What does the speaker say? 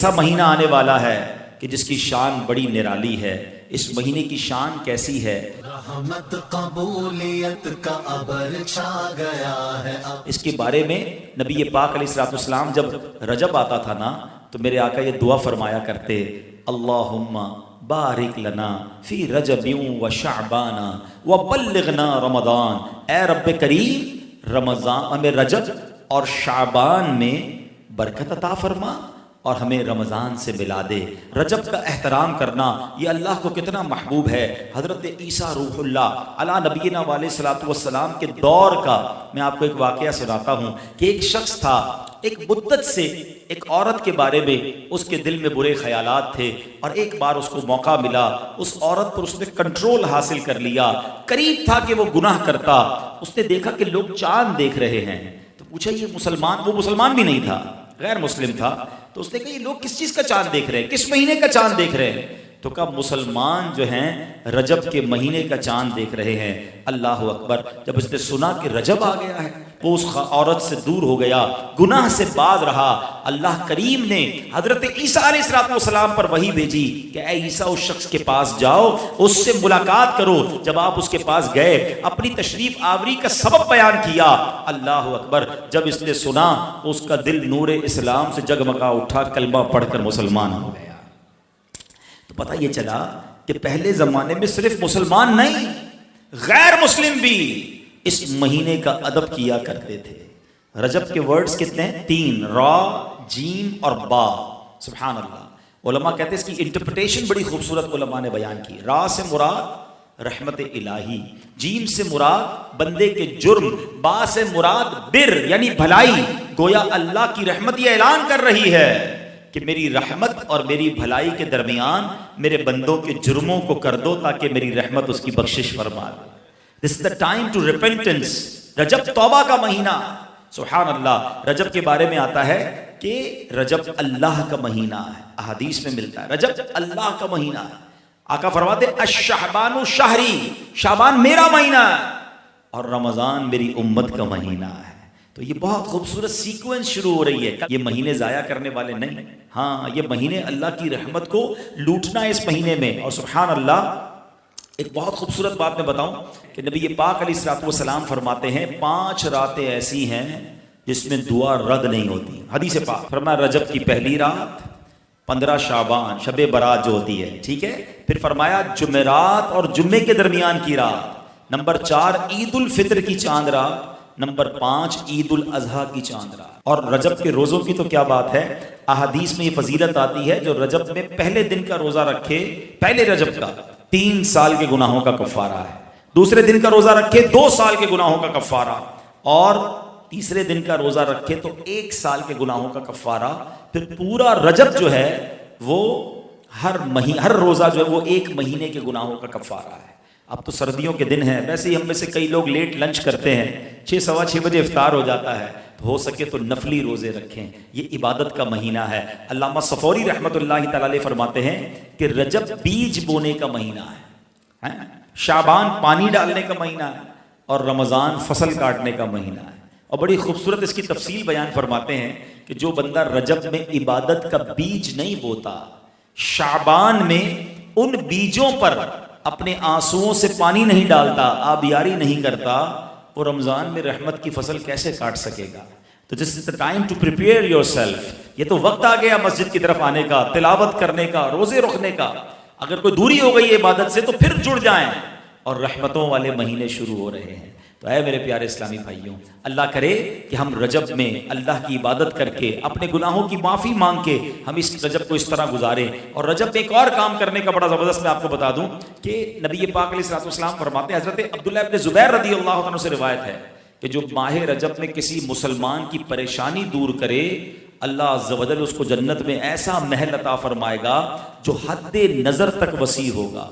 ایسا مہینہ آنے والا ہے کہ جس کی شان بڑی نرالی ہے. اس مہینے کی شان کیسی ہے؟ رحمت قبولیت کا ابر چھا گیا ہے. اس کے بارے میں نبی پاک علیہ الصلوۃ والسلام جب رجب آتا تھا نا تو میرے آقا یہ دعا فرمایا کرتے، اللہم بارک لنا فی رجب و شعبان و بلغنا رمضان. اے رب کریم رمضان ہمیں رجب اور شعبان میں برکت عطا فرما اور ہمیں رمضان سے ملا دے. رجب کا احترام کرنا یہ اللہ کو کتنا محبوب ہے. حضرت عیسیٰ روح اللہ علی نبینا علیہ الصلوۃ والسلام کے دور کا میں آپ کو ایک واقعہ سناتا ہوں کہ ایک شخص تھا، ایک مدت سے ایک عورت کے بارے میں اس کے دل میں برے خیالات تھے، اور ایک بار اس کو موقع ملا، اس عورت پر اس نے کنٹرول حاصل کر لیا. قریب تھا کہ وہ گناہ کرتا. اس نے دیکھا کہ لوگ چاند دیکھ رہے ہیں تو پوچھا یہ مسلمان، وہ مسلمان بھی نہیں تھا، غیر مسلم تھا. تو اس نے کہا یہ لوگ کس چیز کا چاند دیکھ رہے ہیں، کس مہینے کا چاند دیکھ رہے ہیں؟ تو کہا مسلمان جو ہیں رجب کے مہینے کا چاند دیکھ رہے ہیں. اللہ اکبر. جب اس نے سنا کہ رجب آ گیا ہے وہ اس عورت سے دور ہو گیا، گناہ سے باز رہا. اللہ کریم نے حضرت عیسیٰ علیہ السلام پر وحی بھیجی کہ اے عیسیٰ اس شخص کے پاس جاؤ، اس سے ملاقات کرو. جب آپ اس کے پاس گئے اپنی تشریف آوری کا سبب بیان کیا. اللہ اکبر. جب اس نے سنا اس کا دل نور اسلام سے جگمگا اٹھا، کلمہ پڑھ کر مسلمان ہو گیا. تو پتہ یہ چلا کہ پہلے زمانے میں صرف مسلمان نہیں، غیر مسلم بھی اس مہینے کا ادب کیا کرتے تھے. رجب کے ورڈز کتنے ہیں؟ 3، را، جیم اور با. سبحان اللہ. علماء کہتے ہیں اس کی انٹرپریٹیشن بڑی خوبصورت علماء نے بیان کی. را سے مراد رحمت الہی، جیم سے مراد بندے کے جرم، با سے مراد بر یعنی بھلائی. گویا اللہ کی رحمت یہ اعلان کر رہی ہے کہ میری رحمت اور میری بھلائی کے درمیان میرے بندوں کے جرموں کو کر دو تاکہ میری رحمت اس کی بخشش فرما دے. This is the time to repentance. رجب توبہ کا مہینہ. سبحان اللہ. رجب کے بارے میں آتا ہے کہ رجب اللہ کا مہینہ ہے، احادیث میں ملتا ہے رجب اللہ کا مہینہ ہے. آقا فرماتے الشعبان شہری، شعبان میرا مہینہ ہے اور رمضان میری امت کا مہینہ ہے. تو یہ بہت خوبصورت سیکوینس شروع ہو رہی ہے. یہ مہینے ضائع کرنے والے نہیں، ہاں یہ مہینے اللہ کی رحمت کو لوٹنا ہے اس مہینے میں. اور سبحان اللہ ایک بہت خوبصورت بات میں بتاؤں کہ نبی پاک علیہ الصلوۃ والسلام فرماتے ہیں 5 راتیں ایسی ہیں جس میں دعا رد نہیں ہوتی. حدیث پاک فرمایا رجب کی پہلی رات، 15 شعبان شب برات جو ہوتی ہے، ٹھیک ہے. پھر فرمایا جمعرات اور جمعے کے درمیان کی رات. نمبر 4 عید الفطر کی چاند رات. نمبر 5 عید الاضحیٰ کی چاند رات. اور رجب کے روزوں کی تو کیا بات ہے، احادیث میں یہ فضیلت آتی ہے جو رجب میں پہلے دن کا روزہ رکھے، پہلے رجب کا 3 سال کے گناہوں کا کفارہ ہے. دوسرے دن کا روزہ رکھے 2 سال کے گناہوں کا کفارہ، اور تیسرے دن کا روزہ رکھے تو 1 سال کے گناہوں کا کفارہ. پھر پورا رجب جو ہے وہ ہر روزہ جو ہے وہ 1 مہینے کے گناہوں کا کفارہ ہے. اب تو سردیوں کے دن ہیں، ویسے ہی ہم میں سے کئی لوگ لیٹ لنچ کرتے ہیں، 6 سوا 6 بجے افطار ہو جاتا ہے. تو ہو سکے تو نفلی روزے رکھیں، یہ عبادت کا مہینہ ہے. علامہ صفوری رحمۃ اللہ تعالی علیہ فرماتے ہیں کہ رجب بیج بونے کا مہینہ ہے، شعبان پانی ڈالنے کا مہینہ ہے، اور رمضان فصل کاٹنے کا مہینہ ہے. اور بڑی خوبصورت اس کی تفصیل بیان فرماتے ہیں کہ جو بندہ رجب میں عبادت کا بیج نہیں بوتا، شعبان میں ان بیجوں پر اپنے آنسوؤں سے پانی نہیں ڈالتا، آبیاری نہیں کرتا، وہ رمضان میں رحمت کی فصل کیسے کاٹ سکے گا؟ تو دس از the time to prepare yourself. یہ تو وقت آ گیا مسجد کی طرف آنے کا، تلاوت کرنے کا، روزے رکھنے کا. اگر کوئی دوری ہو گئی ہے عبادت سے تو پھر جڑ جائیں، اور رحمتوں والے مہینے شروع ہو رہے ہیں. تو اے میرے پیارے اسلامی بھائیوں، اللہ کرے کہ ہم رجب میں اللہ کی عبادت کر کے اپنے گناہوں کی معافی مانگ کے ہم اس رجب کو اس طرح گزاریں. اور رجب میں ایک اور کام کرنے کا بڑا زبردست میں آپ کو بتا دوں کہ نبی پاک علیہ الصلوۃ والسلام فرماتے ہیں، حضرت عبداللہ ابن زبیر رضی اللہ عنہ سے روایت ہے کہ جو ماہ رجب میں کسی مسلمان کی پریشانی دور کرے، اللہ عز و جل اس کو جنت میں ایسا محل عطا فرمائے گا جو حد نظر تک وسیع ہوگا.